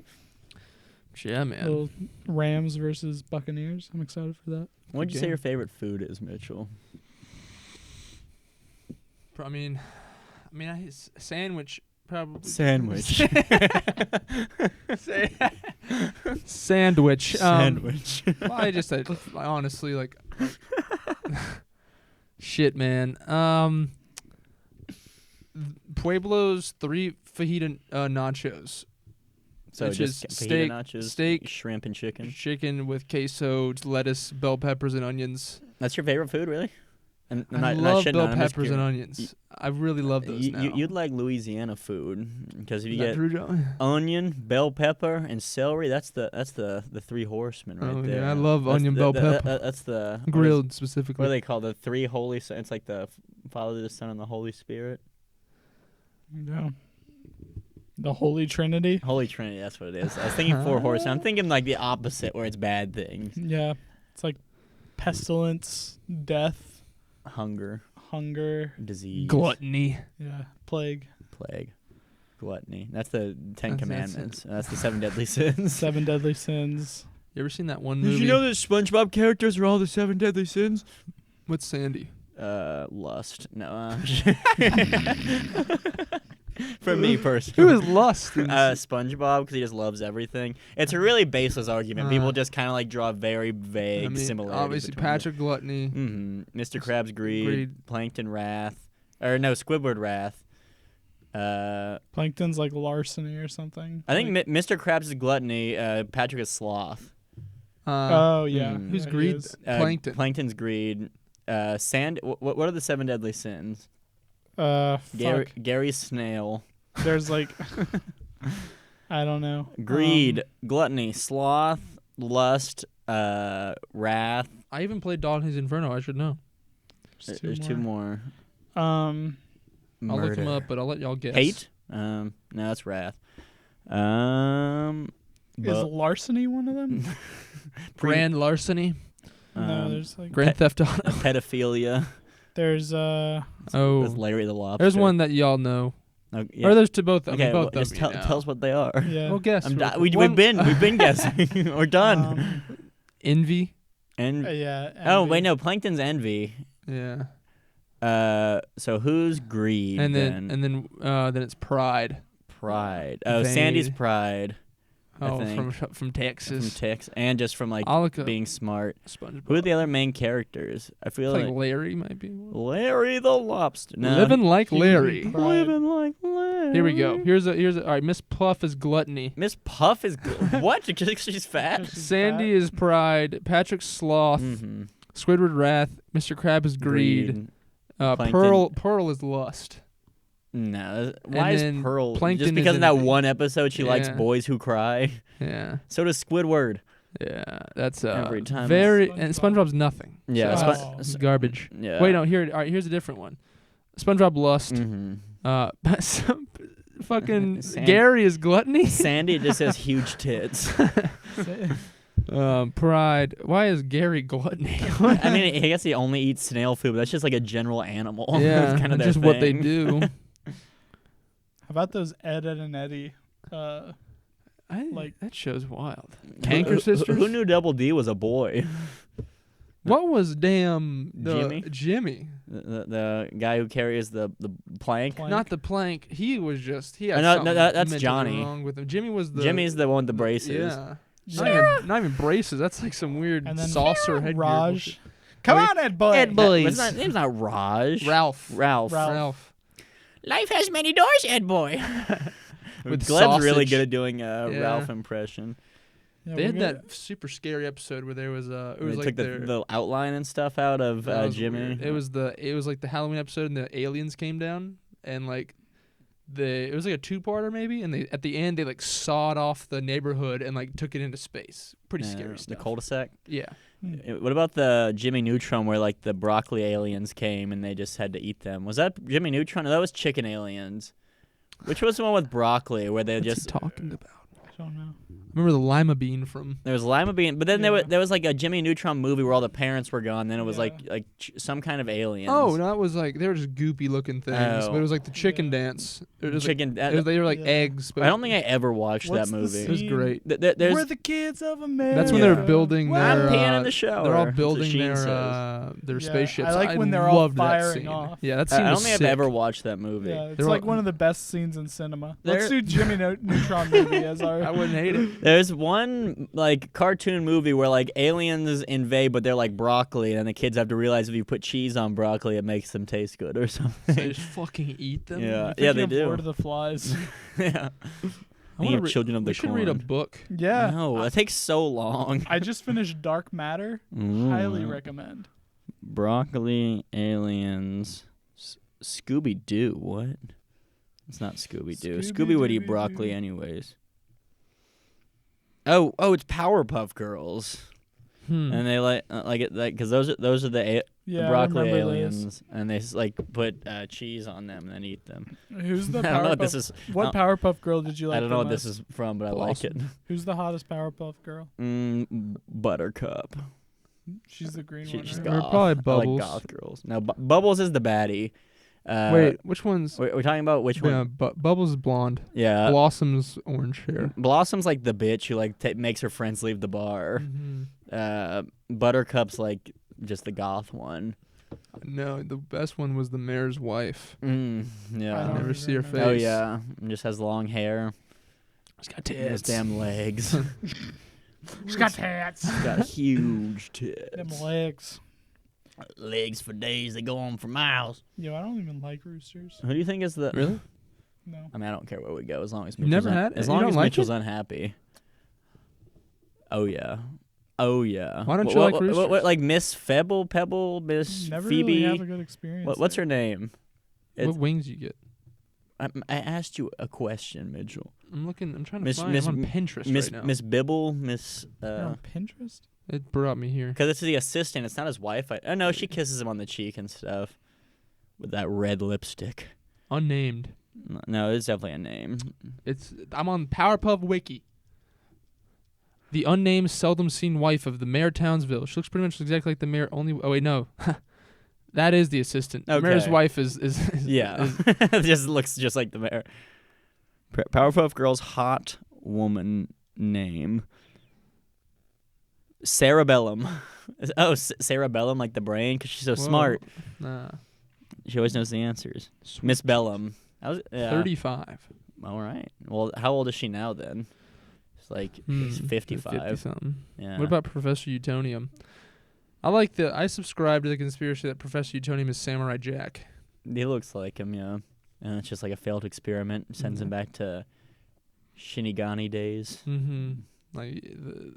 Yeah, man. Little Rams versus Buccaneers. I'm excited for that. What'd you say game. your favorite food is, Mitchell? I mean, sandwich probably. Sandwich. Sandwich. Sandwich. Well, I just said honestly, like shit, man. Pueblo's 3 fajita nachos. So Which just is fajita steak- nachos, steak, shrimp, and chicken. Chicken with queso, lettuce, bell peppers, and onions. That's your favorite food, really? And I love bell peppers and onions. I really love those now. You'd like Louisiana food because if you Is that get true, Joe? onion, bell pepper, and celery, that's the 3 horsemen right Oh, there. yeah, I love That's onion, bell pepper. That's the Grilled What specifically. are they called? The 3 holy. It's like the Father, the Son, and the Holy Spirit. Yeah. The Holy Trinity. Holy Trinity. That's what it is. I was thinking 4 horsemen. I'm thinking like the opposite, where it's bad things. Yeah. It's like pestilence, death, Hunger, hunger, disease, Gluttony. yeah, plague, plague, gluttony. That's the 10 That's Commandments. That's the 7 deadly sins. 7 deadly sins. You ever seen that one movie? Did you know that SpongeBob characters are all the 7 deadly sins? What's Sandy? Lust. No. For me personally. Who is Lust? SpongeBob, because he just loves everything. It's a really baseless argument. People Uh, just kind of like draw very vague similarities. obviously between Patrick Gluttony. Mr. Krabs greed, Greed. Plankton wrath, or no, Squidward wrath. Plankton's like larceny or something. I think Mr. Krabs is gluttony. Patrick is sloth. Oh yeah. Mm. Who's yeah, he greed? is. Plankton. Plankton's greed. Sand. What are the 7 deadly sins? Fuck. Gary Snail. There's like I don't know. Greed, gluttony, sloth, lust, wrath. I even played Dante's Inferno. I should know. There's two more. I'll look them Murder. up, but I'll let y'all guess. Hate? No, that's wrath. Is larceny one of them? Grand larceny. No, there's like Grand Theft Auto. pedophilia. there's That's Oh, Larry the Lobster. there's one that y'all know. Oh, yeah. Or there's two both. I Okay, mean, both well, of just them. tell us what they are. yeah. Well, guess. real quick. We've One- been guessing. We're done. Envy. Yeah. Oh envy. wait, no. Plankton's envy. Yeah. So who's greed? And then it's pride. Pride. Oh, Sandy's Vain. pride. I Oh, think. from Texas. From Tex, and just from like I'll look up being smart. SpongeBob. Who are the other main characters? I feel Like like Larry might be. one. Larry the Lobster. No. Living like He would Larry. be Pride. Living like Larry. Here we go. Here's a. All right, Miss Puff is gluttony. Miss Puff is what? Just 'cause she's fat. She's Sandy is pride. Patrick sloth. Mm-hmm. Squidward wrath. Mr. Crab is greed. Plankton. Pearl is lust. No. Why is then Pearl? Plankton Just because is of that envy. one episode, she likes Yeah. boys who cry. Yeah. So does Squidward. Yeah. That's Every time. very SpongeBob. and SpongeBob's nothing. Yeah. Oh. Spon- It's garbage. yeah. Wait, no. Here. All right. Here's a different one. SpongeBob lust. Mm-hmm. Some fucking Sandy. Gary is gluttony. Sandy just has huge tits. Pride. Why is Gary gluttony? I mean, I guess he only eats snail food, but that's just like a general animal. Yeah, That's kind of that's their just what they thing. do. How about those Ed, Ed, and Eddie? Like- That show's wild. Who- Canker who- Sisters? Who knew Double D was a boy? What was damn Jimmy? Jimmy? The guy who carries the plank. Plank. Not the plank. He was just. He had No, something that's mentally Johnny. wrong with him. Jimmy was the. Jimmy's the one with the braces. Yeah. Yeah. Not even braces. That's like some weird And then saucer headgear. Raj. Come Wait. on, Ed boy. Ed Boys. His name's not Raj. Ralph. Ralph. Ralph. Life has many doors, Ed boy. With Gleb's really sausage. good at doing a Yeah. Ralph impression. Yeah, They we're had good. that super scary episode where there was it They was took like the outline and stuff out of that was Jimmy. weird. It was like the Halloween episode and the aliens came down and like it was like a two-parter maybe and they at the end they like sawed off the neighborhood and like took it into space. Pretty scary The stuff. cul-de-sac. Yeah. What about the Jimmy Neutron where like the broccoli aliens came and they just had to eat them? Was that Jimmy Neutron? No, that was chicken aliens. Which was the one with broccoli where they What's he just talking about? I don't know. Remember the lima bean from there was lima bean, but then Yeah. there was like a Jimmy Neutron movie where all the parents were gone. Then it was Yeah. like some kind of aliens. Oh, no, it was like they were just goopy looking things, Oh. but it was like the chicken Yeah. dance. It was chicken. Like, they were like Yeah. eggs. But I don't think I ever watched What's that the movie. it was scene? great. There's We're the kids of America. That's when Yeah. they're building Wow. their. I'm peeing in the shower. They're all That's what building Sheen their Yeah, spaceships. I like when they're all loved that firing scene. off. Yeah, that scene I was don't think sick. I've ever watched that movie. Yeah, it's They're like all- one of the best scenes in cinema. Let's There- do Jimmy Neutron movie as our. I wouldn't hate it. There's one like cartoon movie where like aliens invade, but they're like broccoli, and the kids have to realize if you put cheese on broccoli, it makes them taste good or So something. they just fucking eat them. Yeah. I'm they thinking of do. Lord of the Flies. Yeah. I Thinking wanna of re- Children of the we should read a Corn. book. Yeah. No, that takes so long. I just finished Dark Matter. Highly recommend. Broccoli aliens. Scooby Doo. What? It's not Scooby Doo. Scooby would eat Scooby-Dooby-Doo. broccoli anyways. Oh, it's Powerpuff Girls, and they like it like because those are the Yeah, I broccoli remember aliens, and they like put cheese on them and then eat them. those. Who's the I don't know what Powerpuff? this is. What Powerpuff Girl did you like? I don't know the what this most? is from, but I like it. Who's the hottest Powerpuff Girl? Buttercup. She's the green She's one. Or Right? goth. probably I Bubbles. like goth girls. No, Bubbles is the baddie. Wait, which one's? we're talking about which Yeah, one? Bubbles is blonde. Yeah. Blossom's orange hair. Blossom's like the bitch who like makes her friends leave the bar. Mm-hmm. Buttercup's like just the goth one. No, the best one was the mayor's wife. I Yeah. don't never see her remember. Oh face. yeah, and just has long hair. She's got Those damn legs. She's got tats. She's got huge Them tits. legs. Legs for days, they go on for miles. Yo, I don't even like roosters. Who do you think is the? Really? No. I mean, I don't care where we go as long as You've Mitchell's never had it? as You long don't as like Mitchell's it? unhappy. Oh yeah. Oh yeah. Why don't What- you like what- roosters? like Miss Pebble, Miss Never Phoebe? really have a good experience. What's there. her name? What wings you get? I asked you a question, Mitchell. I'm trying to find it on Pinterest right now. Miss Bibble, Miss. You're on Pinterest? It brought me here. Because it's the assistant. It's not his wife. Oh no, she kisses him on the cheek and stuff with that red lipstick. Unnamed. No, it's definitely a name. I'm on Powerpuff Wiki. The unnamed, seldom seen wife of the mayor Townsville. She looks pretty much exactly like the mayor. Oh wait, no. That is the assistant. Okay. The mayor's wife is yeah. Just looks just like the mayor. Powerpuff Girl's hot woman name. Cerebellum. Oh, cerebellum, like the brain, because she's so smart. Nah. She always knows the answers. Miss Bellum. 35. All right. Well, how old is she now then? It's like she's 55. 50-something. Yeah. What about Professor Utonium? I subscribe to the conspiracy that Professor Utonium is Samurai Jack. He looks like him, yeah. And it's just like a failed experiment. Sends him back to Shinigami days. Mm-hmm.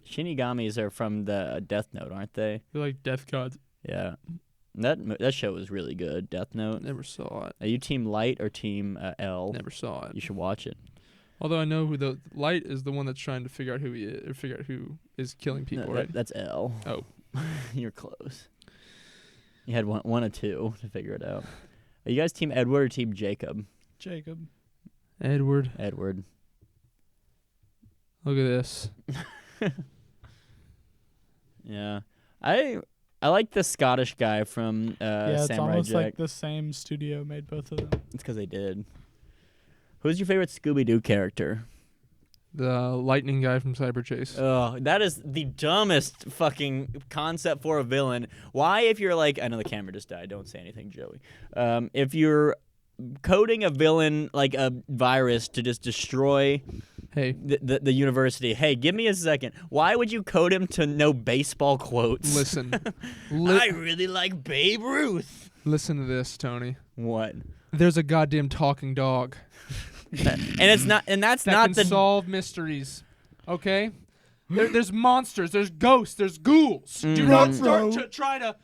Shinigamis are from the Death Note, aren't they? They're like death gods. Yeah. That show was really good, Death Note. Never saw it. Are you Team Light or Team L? Never saw it. You should watch it. Although I know who the Light is, the one that's trying to figure out who he is, or figure out who is killing people, No, right? That's L. Oh. You're close. You had one or two to figure it out. Are you guys Team Edward or Team Jacob? Jacob. Edward. Look at this. Yeah. I like the Scottish guy from it's Samurai almost Jack. like the same studio made both of them. It's because they did. Who's your favorite Scooby-Doo character? The lightning guy from Cyber Chase. Oh, that is the dumbest fucking concept for a villain. Why, if you're like, I know the camera just died. Don't say anything, Joey. If you're coding a villain like a virus to just destroy the university, hey, give me a second. Why would you code him to know baseball quotes? Listen. I really like Babe Ruth. Listen to this, Tony. What? There's a goddamn talking dog. And it's not, and that's that not can the solve mysteries. Okay, there's monsters, there's ghosts, there's ghouls. Do not start to try to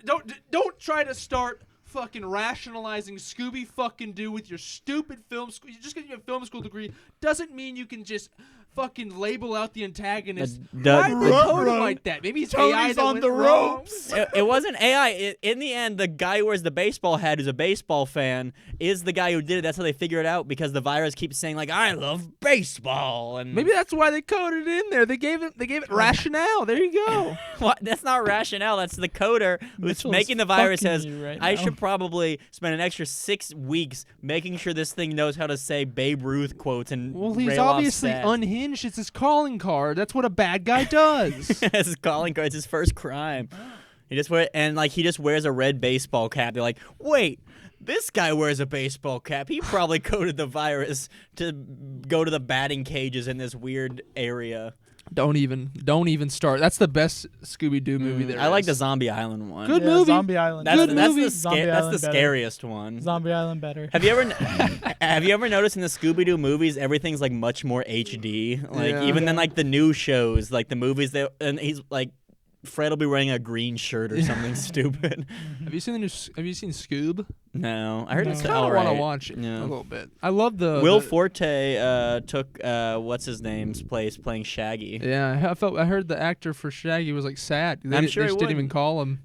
don't try to start fucking rationalizing Scooby fucking Doo with your stupid film school. Just because you have a film school degree doesn't mean you can just fucking label out the antagonist. Why did they code him like that? Maybe it's Tony's AI that on went the wrong. ropes. It wasn't AI. In the end, the guy who wears the baseball hat, who's a baseball fan, is the guy who did it. That's how they figure it out, because the virus keeps saying like, "I love baseball," and Maybe that's why they coded it in there. They gave it rationale. There you go. what? That's not rationale. That's the coder who's Mitchell's making the virus fucking says, you right I now. should probably spend an extra 6 weeks making sure this thing knows how to say Babe Ruth quotes and Well, he's rail off obviously stats. unhinged. It's his calling card. That's what a bad guy does. It's his calling card. It's his first crime. He just wears a red baseball cap. They're like, wait, this guy wears a baseball cap. He probably coded the virus to go to the batting cages in this weird area. Don't even start. That's the best Scooby-Doo movie there I like the is. Zombie Island one. Good movie. Zombie Island. That's better. the Zombie that's Island the better. scariest one. Zombie Island better. Have you ever noticed in the Scooby-Doo movies everything's like much more HD? Like Yeah. even than like the new shows, like the movies and he's like Fred will be wearing a green shirt or something stupid. Have you seen Scoob? No, I heard No. it's I kind of all want to right. watch it Yeah. a little bit. I love the Will Forte took what's his name's place playing Shaggy. Yeah, I heard the actor for Shaggy was like sad. I'm sure they he just didn't would. even call him.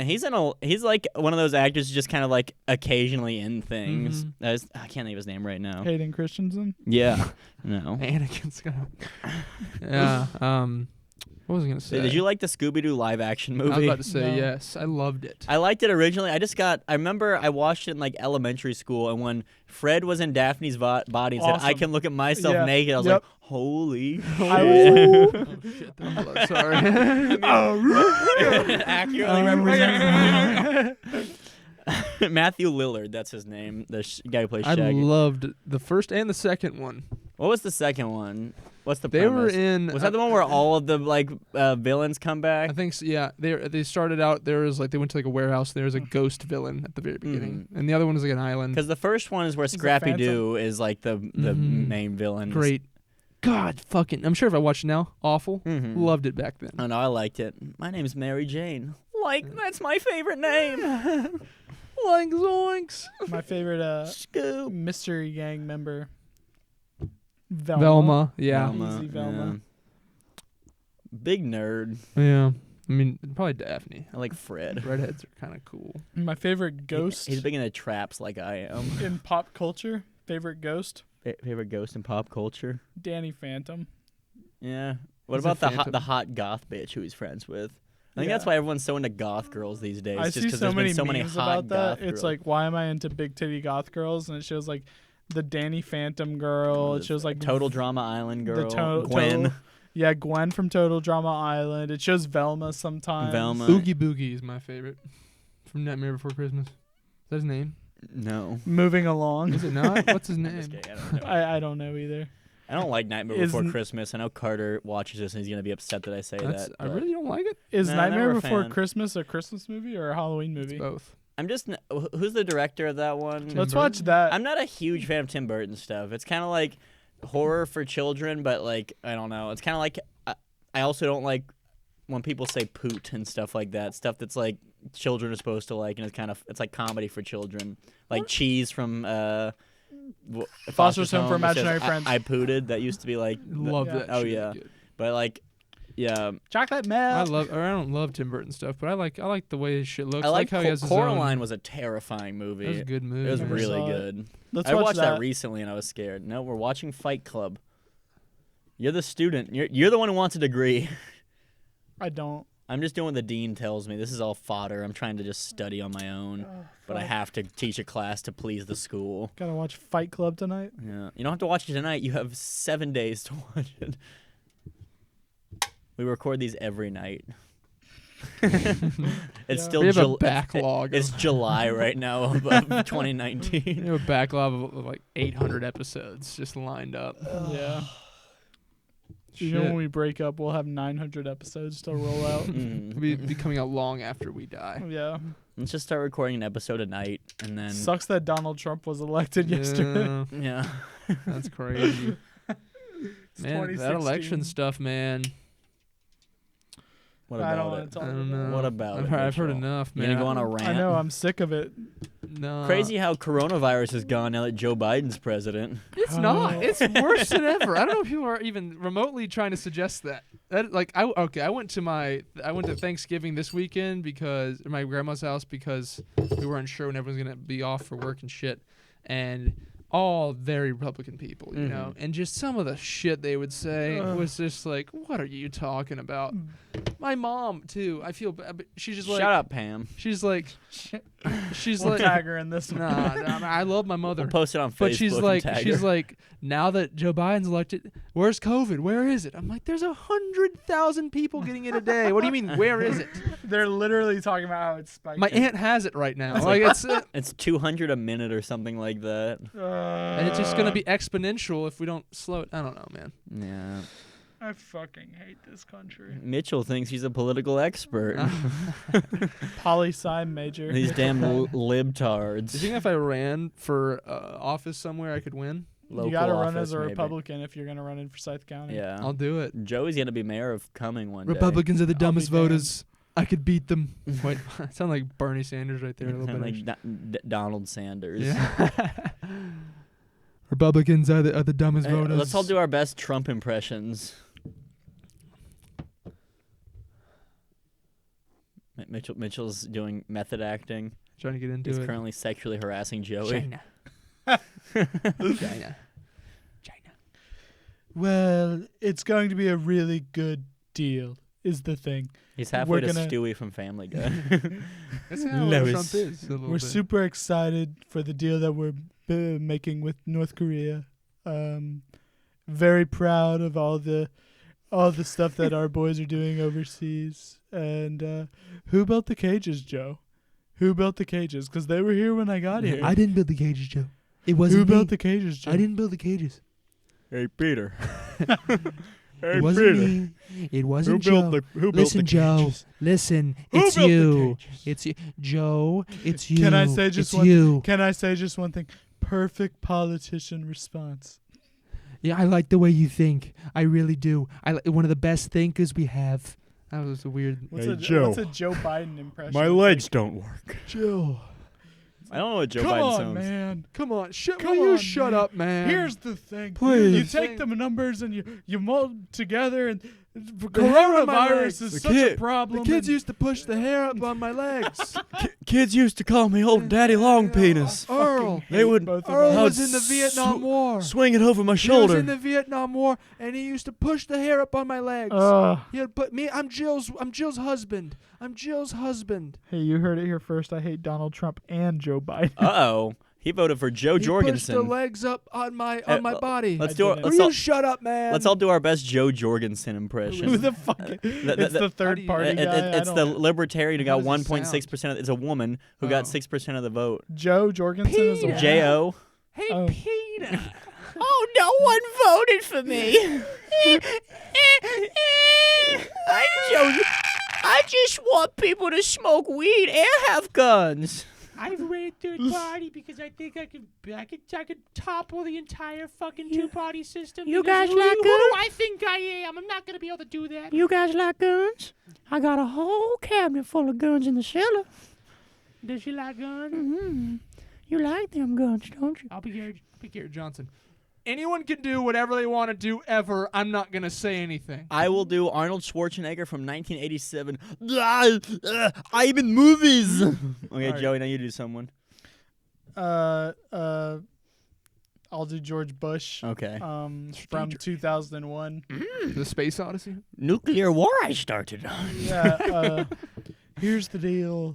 He's like one of those actors who's just kind of like occasionally in things. I can't think of his name right now. Hayden Christensen. Yeah, no. Anakin Skywalker. Yeah. What was I gonna say? Did you like the Scooby-Doo live action movie? I was about to say No. yes. I loved it. I liked it originally. I remember I watched it in like elementary school, and when Fred was in Daphne's body and said, "I Awesome. can look at myself Yeah. naked," I was Yep. like, "Holy I shit!" Oh shit! I'm blood. Sorry. Accurately represented. Matthew Lillard, that's his name. The guy who plays I Shaggy. loved the first and the second one. What was the second one? What's the They were premise? in. Was that the one where all of the like villains come back? I think so, yeah. They started out there was like they went to like a warehouse. There was a ghost villain at the very beginning, and the other one was like an island. Because the first one is where the Scrappy Phantom. Doo is like the main villain. Great. God fucking. I'm sure if I watched it now, awful. Mhm. Loved it back then. Oh no, I liked it. My name's Mary Jane. Like that's my favorite name. Like zoinks. My favorite Scoop. mystery gang member. Velma. Velma. Yeah. Easy Velma. Yeah. Big nerd. Yeah. I mean, probably Daphne. I like Fred. Redheads are kind of cool. My favorite ghost He's big into traps like I am. in pop culture. Favorite ghost? Favorite ghost in pop culture? Danny Phantom. Yeah. What He's a about phantom. the hot goth bitch who he's friends with? I think Yeah. that's why everyone's so into goth girls these days. I just see because so there's many been so many memes hot about that. goth It's girls. like, why am I into big titty goth girls? And it shows like the Danny Phantom girl. It shows like Total Drama Island the girl. Gwen. Yeah, Gwen from Total Drama Island. It shows Velma sometimes. Velma. Oogie Boogie is my favorite from Nightmare Before Christmas. Is that his name? No. Moving along. Is it not? What's his I'm name? just kidding, I don't know. I don't know either. I don't like Nightmare Before Christmas. I know Carter watches this and he's gonna be upset that I say that. I but really don't like it. Is Nah, Nightmare never a Before fan. Christmas a Christmas movie or a Halloween It's movie? both. I'm just. Who's the director of that one? Tim Let's Burton? watch that. I'm not a huge fan of Tim Burton stuff. It's kind of like horror for children, but like I don't know. It's kind of like I also don't like when people say poot and stuff like that. Stuff that's like children are supposed to like, and it's like comedy for children. Like Cheese from Foster's Home for Home, it says, Imaginary Friends. I pooted. That used to be like, Love Yeah. that. Oh, shit. yeah. Good. but like, yeah. Chocolate I milk. don't love Tim Burton stuff, but I like the way his shit looks. I like how he has his Coraline own. was a terrifying movie. That was a good movie. It was Never really saw it. good. Let's I watch watched that. that recently and I was scared. No, we're watching Fight Club. You're the student. You're the one who wants a degree. I don't. I'm just doing what the dean tells me. This is all fodder. I'm trying to just study on my own, but I fuck. have to teach a class to please the school. Gotta watch Fight Club tonight. Yeah, you don't have to watch it tonight. You have 7 days to watch it. We record these every night. It's Yeah. still We have a backlog. It's July right now of 2019. We have a backlog of like 800 episodes just lined up. Yeah. Shit. You know when we break up, we'll have 900 episodes to roll out. Mm. It'll be coming out long after we die. Yeah. Let's just start recording an episode a night, and then Sucks that Donald Trump was elected yesterday. Yeah, yeah. that's crazy. It's Man, that 2016. election stuff, man. What I don't about want it? to I talk don't about know. What about I've it, heard, I've heard Mitchell? enough, You man. gonna go on a it. rant? I know. I'm sick of it. No. Crazy how coronavirus is gone now that Joe Biden's president. It's not. It's worse than ever. I don't know if people are even remotely trying to suggest that. I went to Thanksgiving this weekend because at my grandma's house because we weren't sure when everyone's gonna be off for work and shit, and all very Republican people, you know, and just some of the shit they would say was just like, what are you talking about? My mom too. I feel bad, but she's just like, Shut up, Pam. she's like, she's We'll like, tag her in this one. nah, I love my mother. We'll post it on Facebook. But she's and like, tag her. now that Joe Biden's elected, where's COVID? Where is it? I'm like, there's 100,000 people getting it a day. What do you mean, where is it? They're literally talking about how it's spiked. My aunt has it right now. Like it's, It's 200 a minute or something like that. and it's just gonna be exponential if we don't slow it. I don't know, man. Yeah. I fucking hate this country. Mitchell thinks he's a political expert. Poli-sci major. These damn Do you libtards. think if I ran for office somewhere, I could win? Local You gotta run office, as a maybe. Republican if you're gonna run in Forsyth County. Yeah. I'll do it. Joey's gonna be mayor of Cumming one day. Republicans are the I'll be dumbest damned. voters. I could beat them. Wait, I sound like Bernie Sanders right there a little bit. Like Donald Sanders. Yeah. Republicans are the dumbest Hey, voters. let's all do our best Trump impressions. Mitchell's doing method acting. Trying to get into He's it. currently sexually harassing Joey. China. China. China. Well, it's going to be a really good deal, is the thing. He's halfway We're to gonna- Stewie from Family Guy. That's how Lois. Trump is. A little We're bit. super excited for the deal that we're making with North Korea. Very proud of all the stuff that our boys are doing overseas. And who built the cages, Joe? Who built the cages? Because they were here when I got here. I didn't build the cages, Joe. It wasn't Who me. built the cages, Joe? I didn't build the cages. Hey, Peter. It wasn't me. It wasn't Joe. Who Listen, Joe. Listen, it's built the you. cages? It's you, Joe. It's you. Can I say just it's one? you? Can I say just one thing? Perfect politician response. Yeah, I like the way you think. I really do. One of the best thinkers we have. That was a weird. What's Hey, a Joe. What's a Joe Biden impression? My It's legs don't work. Joe. I don't know what Joe Come Biden on, sounds. man. Come on, Come will you on, shut man. up, man? Here's the thing. Please. You take the numbers and you mold together, and The hair on my coronavirus legs. is The such kid- a problem. The kids and- used to push the hair up on my legs. Kids used to call me old Daddy Long Penis. Earl. They would. both of Earl them. was in the Vietnam War. Swing it over my He was shoulder. in the Vietnam War, and he used to push the hair up on my legs. He would put me. I'm Jill's husband. I'm Jill's husband. Hey, you heard it here first. I hate Donald Trump and Joe Biden. Uh-oh. He voted for Joe He pushed the Jorgensen. legs up on my body. Let's I do. didn't. Will Let's you all, shut up, man? let's all do our best Joe Jorgensen impression. Who the fuck? It's the third party guy. It's the libertarian who got How does it 1.6%. It's a woman who got 6% of the vote. Joe Jorgensen is a Peter. woman. J.O. Hey, Oh. Peter. Oh, no one voted for me. I just want people to smoke weed and have guns. I ran third party because I think I could topple the entire fucking two-party system. You because guys who like do guns? I think I am? I'm not gonna be able to do that. You guys like guns? I got a whole cabinet full of guns in the cellar. Does she like guns? Mm-hmm. You like them guns, don't you? I'll be here. Garrett Johnson. Anyone can do whatever they want to do ever. I'm not gonna say anything. I will do Arnold Schwarzenegger from 1987. I'm in movies. Okay, Alright. Joey, now you do someone. I'll do George Bush. Okay. From 2001. The Space Odyssey. Nuclear war I started. Yeah. Here's the deal.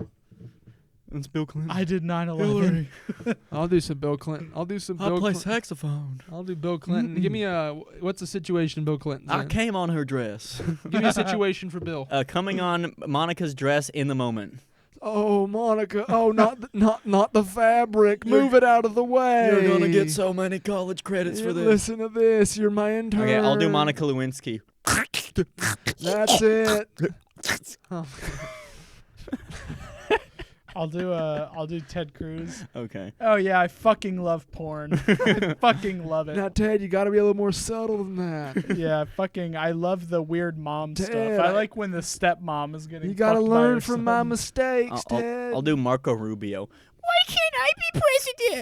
That's Bill Clinton. I did 9/11. I'll do some Bill Clinton. I'll do some Bill Clinton. saxophone. I'll do Bill Clinton. Give me what's the situation Bill Clinton's I in? came on her dress. Give me a situation for Bill. Coming on Monica's dress in the moment. Oh, Monica. Oh, not the fabric. Move it out of the way. so many college credits Listen to this. You're my intern. Okay, I'll do Monica Lewinsky. That's it. Oh. I'll do Ted Cruz. Okay. Oh yeah, I fucking love porn. I fucking love it. Now, Ted, you got to be a little more subtle than that. Yeah, I love the weird mom Ted, stuff. I like when the stepmom is getting. You got to fucked by learn her from son. my mistakes, Ted. I'll do Marco Rubio. Why can't I be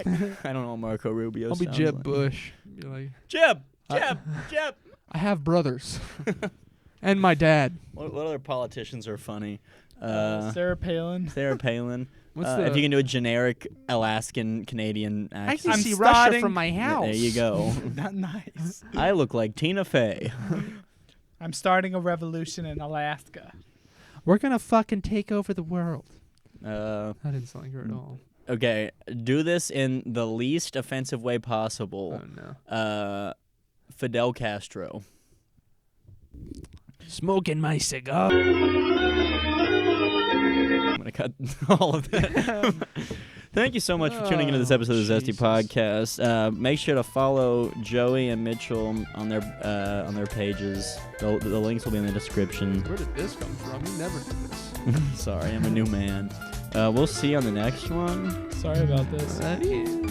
president? I don't know what Marco Rubio I'll be sounds Jeb like. Bush. Be like, Jeb! I- Jeb! I have brothers. And my dad. What other politicians are funny? Sarah Palin. Sarah Palin. What's If you can do a generic Alaskan Canadian I accent. can I'm see Russia starting- from my house. There you go. Not nice. I look like Tina Fey. I'm starting a revolution in Alaska. We're gonna fucking take over the world. That didn't sound like her at all. Okay, do this in the least offensive way possible. Oh, no. Fidel Castro. Smoking my cigar. I'm going to cut all of that. Thank you so much for tuning into this episode of the Zesty Jesus. Podcast. Make sure to follow Joey and Mitchell on their pages. The links will be in the description. Where did this come from? You never did this. Sorry, I'm a new man. We'll see you on the next one. Sorry about this. Love you.